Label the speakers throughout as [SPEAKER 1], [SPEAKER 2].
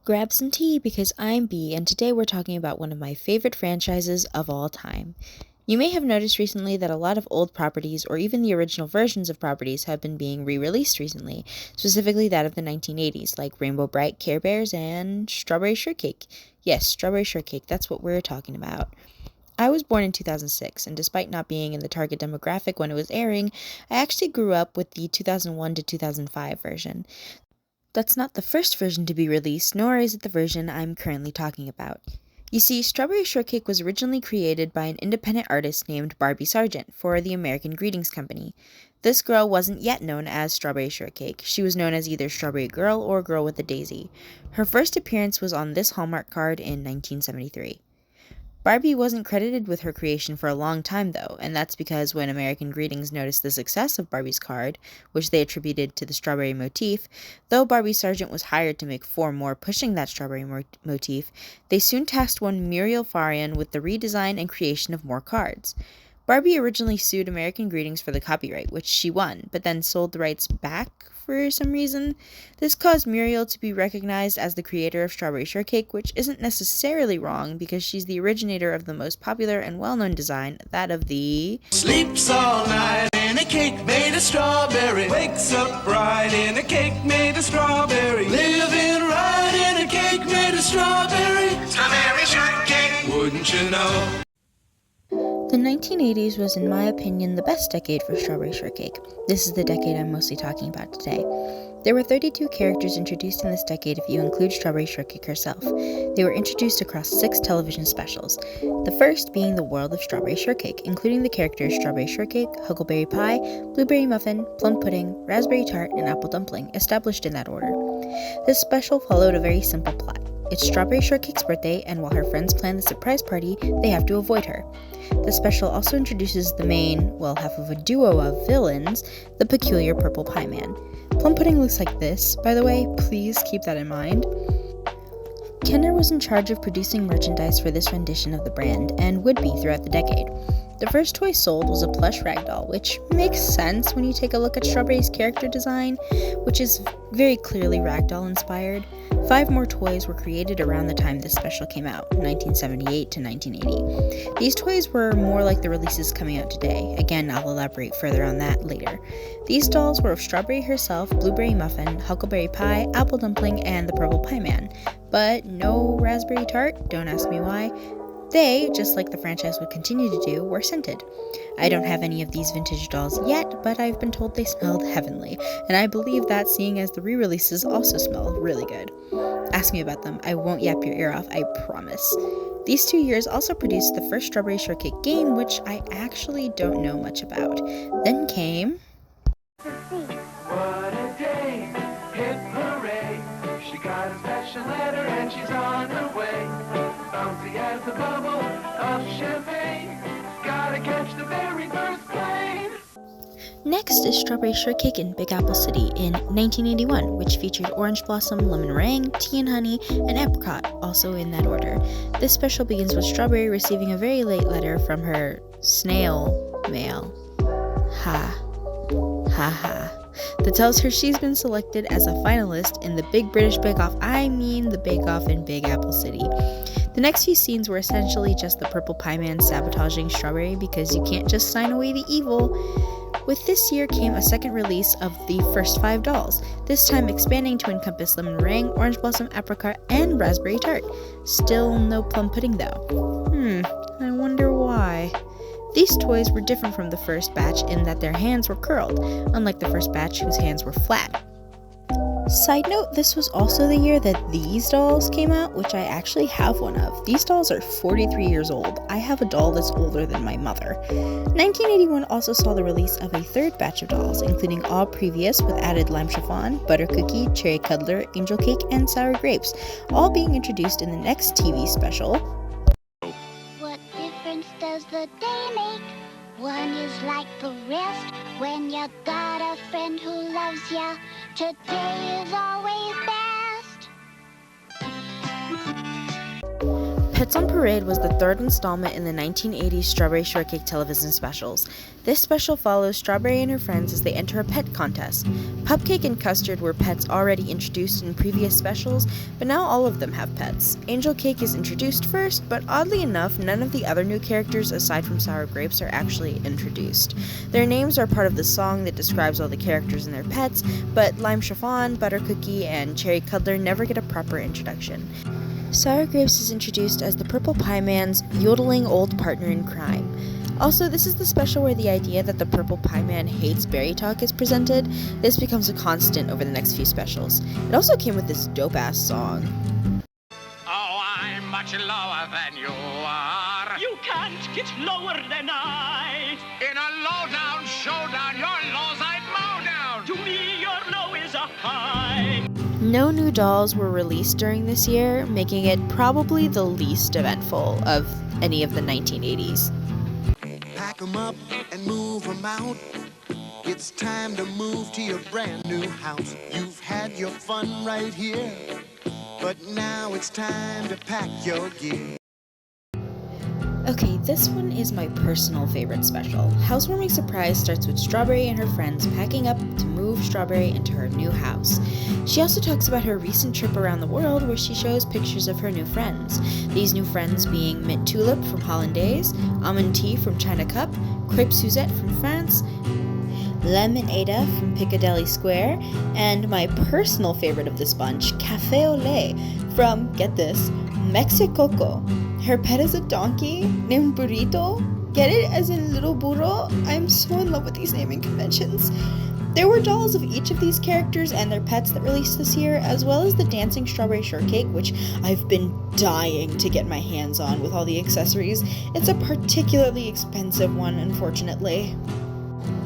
[SPEAKER 1] Grab some tea because I'm Bee, and today we're talking about one of my favorite franchises of all time. You may have noticed recently that a lot of old properties, or even the original versions of properties, have been being re released recently, specifically that of the 1980s, like Rainbow Bright, Care Bears, and Strawberry Shortcake. Yes, Strawberry Shortcake, that's what we're talking about. I was born in 2006, and despite not being in the target demographic when it was airing, I actually grew up with the 2001 to 2005 version. That's not the first version to be released, nor is it the version I'm currently talking about. You see, Strawberry Shortcake was originally created by an independent artist named Barbie Sargent for the American Greetings Company. This girl wasn't yet known as Strawberry Shortcake. She was known as either Strawberry Girl or Girl with a Daisy. Her first appearance was on this Hallmark card in 1973. Barbie wasn't credited with her creation for a long time, though, and that's because when American Greetings noticed the success of Barbie's card, which they attributed to the strawberry motif, though Barbie Sargent was hired to make four more pushing that strawberry motif, they soon tasked one Muriel Farian with the redesign and creation of more cards. Barbie originally sued American Greetings for the copyright, which she won, but then sold the rights back for some reason. This caused Muriel to be recognized as the creator of Strawberry Shortcake, which isn't necessarily wrong because she's the originator of the most popular and well-known design, that of the
[SPEAKER 2] Sleeps all night in a cake made of strawberry. Wakes up bright in a cake made of strawberry. Living right in a cake made of strawberry. Strawberry shortcake, wouldn't you know?
[SPEAKER 1] The 1980s was, in my opinion, the best decade for Strawberry Shortcake. This is the decade I'm mostly talking about today. There were 32 characters introduced in this decade if you include Strawberry Shortcake herself. They were introduced across 6 television specials, the first being The World of Strawberry Shortcake, including the characters Strawberry Shortcake, Huckleberry Pie, Blueberry Muffin, Plum Pudding, Raspberry Tart, and Apple Dumpling, established in that order. This special followed a very simple plot. It's Strawberry Shortcake's birthday, and while her friends plan the surprise party, they have to avoid her. The special also introduces the main, half of a duo of villains, the peculiar Purple Pie Man. Plum Pudding looks like this, by the way, please keep that in mind. Kenner was in charge of producing merchandise for this rendition of the brand, and would be throughout the decade. The first toy sold was a plush ragdoll, which makes sense when you take a look at Strawberry's character design, which is very clearly ragdoll inspired. 5 more toys were created around the time this special came out, 1978 to 1980. These toys were more like the releases coming out today. Again, I'll elaborate further on that later. These dolls were of Strawberry herself, Blueberry Muffin, Huckleberry Pie, Apple Dumpling, and the Purple Pie Man. But no Raspberry Tart, don't ask me why. They, just like the franchise would continue to do, were scented. I don't have any of these vintage dolls yet, but I've been told they smelled heavenly, and I believe that seeing as the re-releases also smell really good. Ask me about them, I won't yap your ear off, I promise. These 2 years also produced the first Strawberry Shortcake game, which I actually don't know much about. Then came
[SPEAKER 2] What a day, hip hooray. She got a special letter and she's on her way. Bouncy as a bubble of champagne. Gotta catch the very first plane.
[SPEAKER 1] Next is Strawberry Shortcake in Big Apple City in 1981, which featured orange blossom, lemon meringue, tea and honey, and apricot, also in that order. This special begins with Strawberry receiving a very late letter from her snail mail. That tells her she's been selected as a finalist in the Big British Bake Off, the Bake Off in Big Apple City. The next few scenes were essentially just the Purple Pie Man sabotaging Strawberry because you can't just sign away the evil. With this year came a second release of the first 5 dolls, this time expanding to encompass lemon meringue, orange blossom, apricot, and raspberry tart. Still no plum pudding though. I wonder why. These toys were different from the first batch in that their hands were curled, unlike the first batch whose hands were flat. Side note, this was also the year that these dolls came out, which I actually have one of. These dolls are 43 years old. I have a doll that's older than my mother. 1981 also saw the release of a third batch of dolls, including all previous with added lime chiffon, butter cookie, cherry cuddler, angel cake, and sour grapes, all being introduced in the next TV special.
[SPEAKER 3] What difference does the day make? One is like the rest. When you got a friend who loves ya, today is always best.
[SPEAKER 1] Pets on Parade was the third installment in the 1980s Strawberry Shortcake television specials. This special follows Strawberry and her friends as they enter a pet contest. Pupcake and Custard were pets already introduced in previous specials, but now all of them have pets. Angel Cake is introduced first, but oddly enough, none of the other new characters aside from Sour Grapes are actually introduced. Their names are part of the song that describes all the characters and their pets, but Lime Chiffon, Butter Cookie, and Cherry Cuddler never get a proper introduction. Sour Grapes is introduced as the Purple Pie Man's yodeling old partner in crime. Also, this is the special where the idea that the Purple Pie Man hates berry talk is presented. This becomes a constant over the next few specials. It also came with this dope-ass song.
[SPEAKER 4] Oh, I'm much lower than you are.
[SPEAKER 5] You can't get lower than I.
[SPEAKER 4] In a low-down showdown, your lows I'd mow down.
[SPEAKER 5] To me, your low is a high.
[SPEAKER 1] No new dolls were released during this year, making it probably the least eventful of any of the 1980s.
[SPEAKER 2] Pack 'em up and move 'em out. It's time to move to your brand new house. You've had your fun right here, but now it's time to pack your gear.
[SPEAKER 1] Okay, this one is my personal favorite special. Housewarming Surprise starts with Strawberry and her friends packing up to move Strawberry into her new house. She also talks about her recent trip around the world where she shows pictures of her new friends. These new friends being Mint Tulip from Hollandaise, Almond Tea from China Cup, Crepe Suzette from France, Lemon Ada from Piccadilly Square, and my personal favorite of this bunch, Café au lait from, get this, Mexicoco. Her pet is a donkey named Burrito. Get it? As in little burro? I'm so in love with these naming conventions. There were dolls of each of these characters and their pets that released this year, as well as the Dancing Strawberry Shortcake, which I've been dying to get my hands on with all the accessories. It's a particularly expensive one, unfortunately.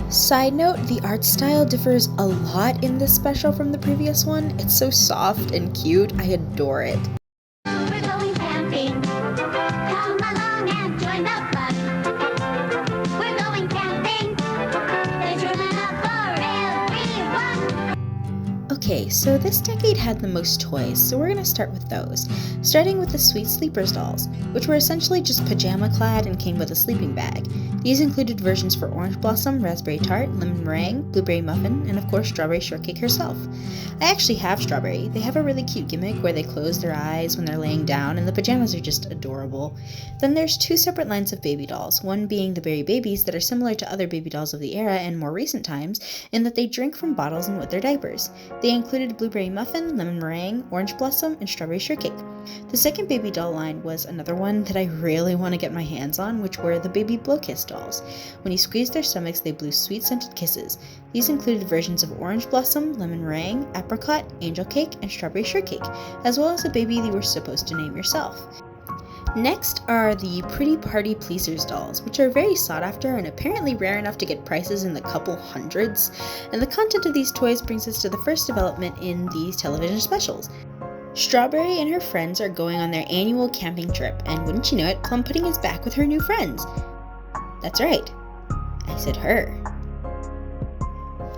[SPEAKER 1] Side note, the art style differs a lot in this special from the previous one. It's so soft and cute. I adore it.
[SPEAKER 3] We're going camping. Come along and join the fun. We're going camping. There's room enough for everyone.
[SPEAKER 1] Okay, so this decade had the most toys, so we're gonna start with those. Starting with the Sweet Sleepers dolls, which were essentially just pajama clad and came with a sleeping bag. These included versions for Orange Blossom, Raspberry Tart, Lemon Meringue, Blueberry Muffin, and of course Strawberry Shortcake herself. I actually have Strawberry. They have a really cute gimmick where they close their eyes when they're laying down, and the pajamas are just adorable. Then there's two separate lines of baby dolls, one being the Berry Babies that are similar to other baby dolls of the era and more recent times, in that they drink from bottles and wet their diapers. They included Blueberry Muffin, Lemon Meringue, Orange Blossom, and Strawberry Shortcake. The second baby doll line was another one that I really want to get my hands on, which were the Baby Blow Kiss dolls. When you squeezed their stomachs, they blew sweet scented kisses. These included versions of Orange Blossom, Lemon Meringue, Apricot, Angel Cake, and Strawberry Shortcake, as well as a baby you were supposed to name yourself. Next are the Pretty Party Pleasers dolls, which are very sought after and apparently rare enough to get prices in the couple hundreds. And the content of these toys brings us to the first development in these television specials. Strawberry and her friends are going on their annual camping trip, and wouldn't you know it, Plum Pudding is back with her new friends. That's right, I said her.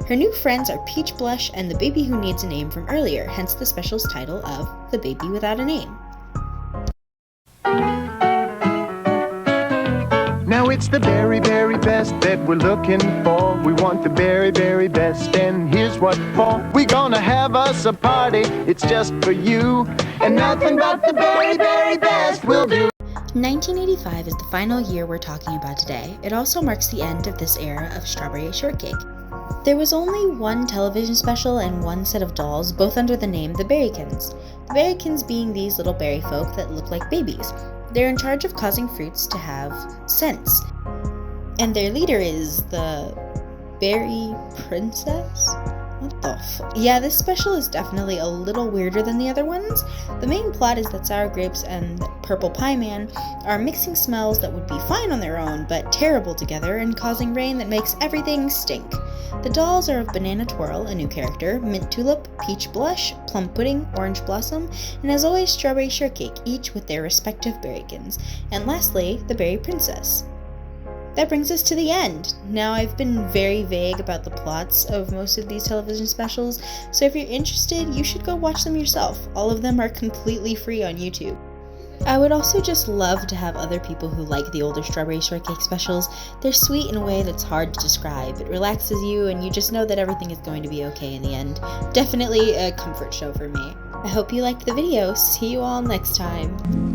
[SPEAKER 1] Her new friends are Peach Blush and the baby who needs a name from earlier, hence the special's title of The Baby Without a Name.
[SPEAKER 2] Now it's the very, very best that we're looking for. We want the very, very best, and here's what for. We're gonna have us a party, it's just for you, and nothing but the very, very best will do.
[SPEAKER 1] 1985 is the final year we're talking about today. It also marks the end of this era of Strawberry Shortcake. There was only one television special and one set of dolls, both under the name the Berrykins. The Berrykins being these little berry folk that look like babies. They're in charge of causing fruits to have scents. And their leader is the Berry Princess? What the Yeah, this special is definitely a little weirder than the other ones. The main plot is that Sour Grapes and Purple Pie Man are mixing smells that would be fine on their own, but terrible together and causing rain that makes everything stink. The dolls are of Banana Twirl, a new character, Mint Tulip, Peach Blush, Plum Pudding, Orange Blossom, and as always Strawberry Shortcake, each with their respective berrykins. And lastly, the Berry Princess. That brings us to the end. Now, I've been very vague about the plots of most of these television specials, so if you're interested, you should go watch them yourself. All of them are completely free on YouTube. I would also just love to have other people who like the older Strawberry Shortcake specials. They're sweet in a way that's hard to describe. It relaxes you and you just know that everything is going to be okay in the end. Definitely a comfort show for me. I hope you liked the video. See you all next time.